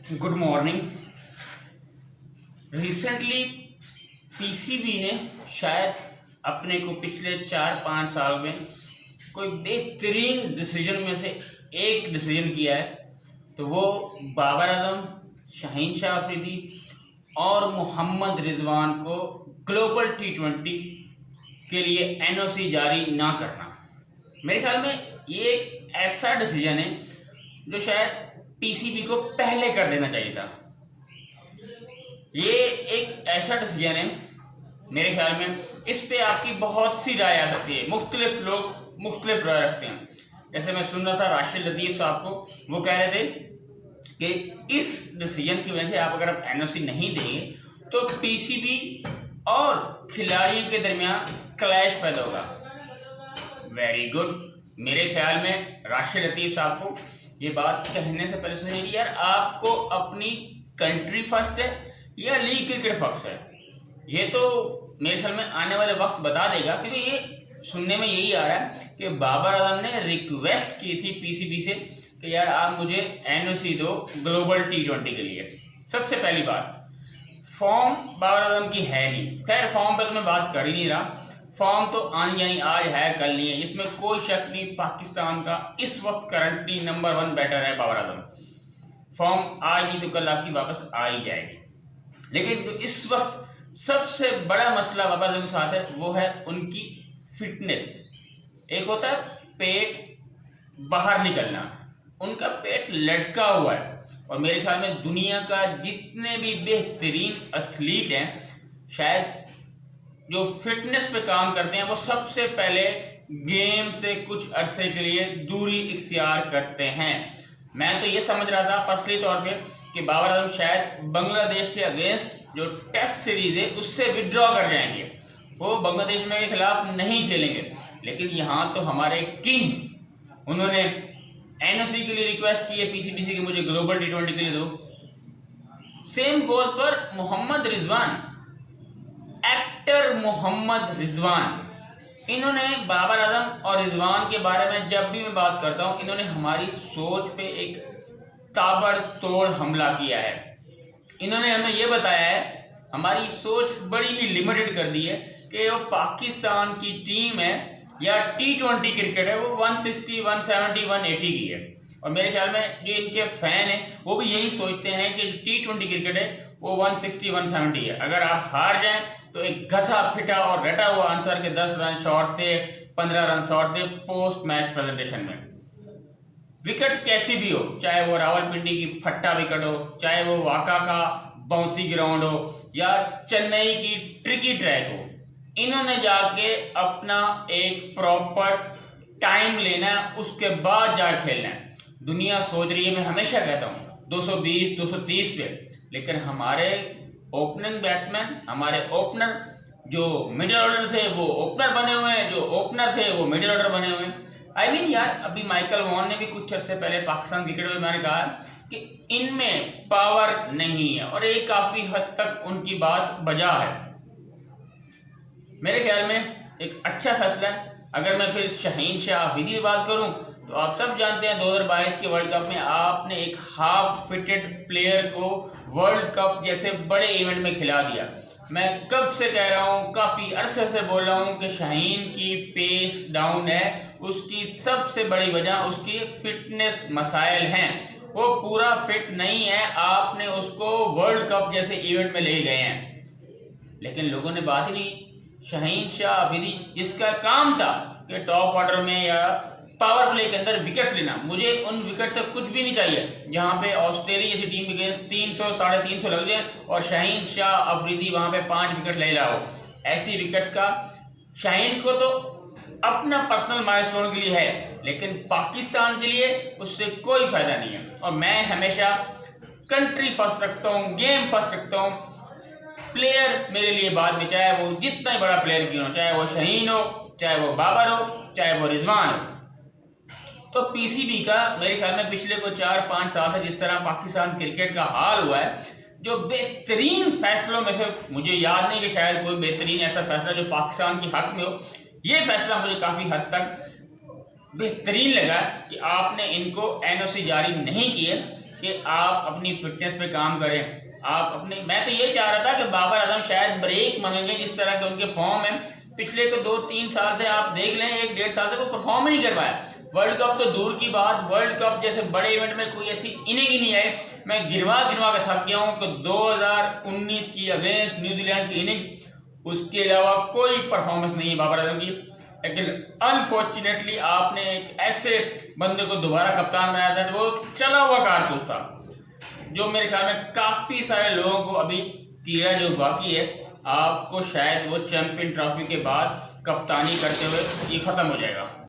Good morning. Recently PCB ने शायद अपने को पिछले 4-5 साल में कोई बेहतरीन डिसीजन में से एक डिसीजन किया है, तो वो बाबर आजम, शाहीन शाह अफरीदी और मोहम्मद रिजवान को ग्लोबल T20 के लिए एनओसी जारी ना करना। मेरे ख्याल में ये एक ऐसा डिसीजन है जो शायद पीसीबी को पहले कर देना चाहिए था। ये एक ऐसा डिसीजन है, मेरे ख्याल में इस पे आपकी बहुत सी राय आ सकती है, मुख्तलिफ लोग मुख्तलिफ राय रखते हैं। जैसे मैं सुन रहा था राशिद लतीफ़ साहब को, वो कह रहे थे कि इस डिसीजन की वजह से आप अगर एनओसी नहीं देंगे तो पीसीबी और खिलाड़ियों के दरमियान क्लैश पैदा होगा। Very good. मेरे ख्याल में राशिद लतीफ़ साहब को ये बात कहने से पहले सोचें कि यार आपको अपनी कंट्री फर्स्ट है या लीग क्रिकेट फर्स्ट है। ये तो मेरे ख्याल में आने वाले वक्त बता देगा, क्योंकि ये सुनने में यही आ रहा है कि बाबर आजम ने रिक्वेस्ट की थी पीसीबी से कि यार आप मुझे एनओसी दो ग्लोबल T20 के लिए। सबसे पहली बात, फॉर्म बाबर आजम की है नहीं। खैर फॉर्म पर तो मैं बात कर ही नहीं रहा, फॉर्म तो आनी जानी आज है कल नहीं है, इसमें कोई शक नहीं। पाकिस्तान का इस वक्त करंटली नंबर 1 बैटर है बाबर आजम। फॉर्म आज नहीं तो कल आपकी वापस आ ही जाएगी। लेकिन जो इस वक्त सबसे बड़ा मसला बाबर आजम के साथ है वो है उनकी फिटनेस। एक होता है पेट बाहर निकलना, उनका पेट लटका हुआ है। और मेरे ख्याल में दुनिया का जितने भी बेहतरीन एथलीट हैं, शायद जो फिटनेस पे काम करते हैं, वो सबसे पहले गेम से कुछ अरसे के लिए दूरी इख्तियार करते हैं। मैं तो ये समझ रहा था पर्सनली तौर पे कि बाबर आजम शायद बांग्लादेश के अगेंस्ट जो टेस्ट सीरीज है उससे विड्रॉ कर जाएंगे, वो बांग्लादेश में के खिलाफ नहीं खेलेंगे। लेकिन यहाँ तो हमारे किंग, उन्होंने एनओसी के लिए रिक्वेस्ट की है पीसीबी से कि मुझे ग्लोबल T20 के लिए दो। Same goes for Mohammad Rizwan, actor Mohammad Rizwan. इन्होंने बाबर आजम और रिजवान के बारे में जब भी मैं बात करता हूं, इन्होंने हमारी सोच पे एक ताबड़तोड़ हमला किया है। इन्होंने हमें यह बताया है, हमारी सोच बड़ी ही लिमिटेड कर दी है कि वो पाकिस्तान की टीम है या T20 क्रिकेट है वो 160, 170, 180 की है। और मेरे ख्याल में जो इनके फैन हैं वो भी यही सोचते हैं कि T20 क्रिकेट है वो 160, 170 है। अगर आप हार जाएं तो एक घसा फिटा और रटा हुआ आंसर के 10 रन शॉर्ट थे, 15 रन शॉर्ट थे पोस्ट मैच प्रेजेंटेशन में। विकेट कैसी भी हो, चाहे वो रावलपिंडी की फट्टा विकेट हो, चाहे वो वाका का बाउंसी ग्राउंड हो या चेन्नई की ट्रिकी ट्रैक हो, इन्होंने जाके अपना एक प्रॉपर टाइम लेना है, उसके बाद जा खेलना है। दुनिया सोच रही है, मैं हमेशा कहता हूँ 220, 230 पे, लेकिन हमारे ओपनिंग बैट्समैन, हमारे ओपनर जो मिडिल ऑर्डर थे वो ओपनर बने हुए हैं, जो ओपनर थे वो मिडिल ऑर्डर बने हुए हैं। यार अभी माइकल वॉन ने भी कुछ अर्से पहले पाकिस्तान क्रिकेट में मैंने कहा कि इनमें पावर नहीं है, और ये काफी हद तक उनकी बात बजा है। मेरे ख्याल में एक अच्छा फैसला है। अगर मैं फिर शाहीन शाह अफरीदी की बात करूं तो आप सब जानते हैं 2022 के वर्ल्ड कप में आपने एक हाफ फिटेड प्लेयर को वर्ल्ड कप जैसे बड़े इवेंट में खिला दिया। मैं कब से कह रहा हूं, काफी अरसे से बोल रहा हूं कि शाहीन की पेस डाउन है। उसकी सबसे बड़ी वजह उसकी फिटनेस मसाइल हैं, वो पूरा फिट नहीं है। आपने उसको वर्ल्ड कप जैसे इवेंट में ले गए हैं, लेकिन लोगों ने बात ही नहीं। शाहीन शाह अफरीदी जिसका काम था कि टॉप ऑर्डर में या पावर प्ले के अंदर विकेट लेना, मुझे उन विकेट से कुछ भी नहीं चाहिए जहां पे ऑस्ट्रेलिया जैसी टीम के अगेंस्ट 300, 350 लग जाए और शाहीन शाह अफरीदी वहां पे 5 विकेट ले जाओ। ऐसी विकेट्स का शाहीन को तो अपना पर्सनल माइलस्टोन के लिए है, लेकिन पाकिस्तान के लिए उससे कोई फायदा नहीं है। और मैं हमेशा कंट्री फर्स्ट रखता हूँ, गेम फर्स्ट रखता हूँ। प्लेयर मेरे लिए बाद में, चाहे वो जितना ही बड़ा प्लेयर क्यों हो, चाहे वो शाहीन हो, चाहे वो बाबर हो, चाहे वो रिजवान हो। तो पीसीबी का मेरे ख्याल में पिछले को 4-5 साल से जिस तरह पाकिस्तान क्रिकेट का हाल हुआ है, जो बेहतरीन फैसलों में से मुझे याद नहीं कि शायद कोई बेहतरीन ऐसा फैसला जो पाकिस्तान के हक में हो, ये फैसला मुझे काफी हद तक बेहतरीन लगा कि आपने इनको एनओसी जारी नहीं किए। कि आप अपनी फिटनेस पे काम करें। आप अपने, मैं तो ये चाह रहा था कि बाबर आजम शायद ब्रेक मांगेंगे, जिस तरह के उनके फॉर्म है पिछले को 2-3 साल से आप देख लें, 1-1.5 साल से वो परफॉर्म ही नहीं कर पाया। वर्ल्ड कप तो दूर की बात, वर्ल्ड कप जैसे बड़े इवेंट में कोई ऐसी इनिंग ही नहीं आई। मैं गिनवा के थक गया हूँ कि 2019 की अगेंस्ट न्यूजीलैंड की इनिंग, उसके अलावा कोई परफॉर्मेंस नहीं है बाबर आजम की। लेकिन अनफॉर्चुनेटली आपने एक ऐसे बंदे को दोबारा कप्तान बनाया था, वो चला हुआ कारतूस था, जो मेरे ख्याल में काफ़ी सारे लोगों को अभी तीरा जो बाकी है, आपको शायद वो चैंपियन ट्रॉफी के बाद कप्तानी करते हुए ये ख़त्म हो जाएगा।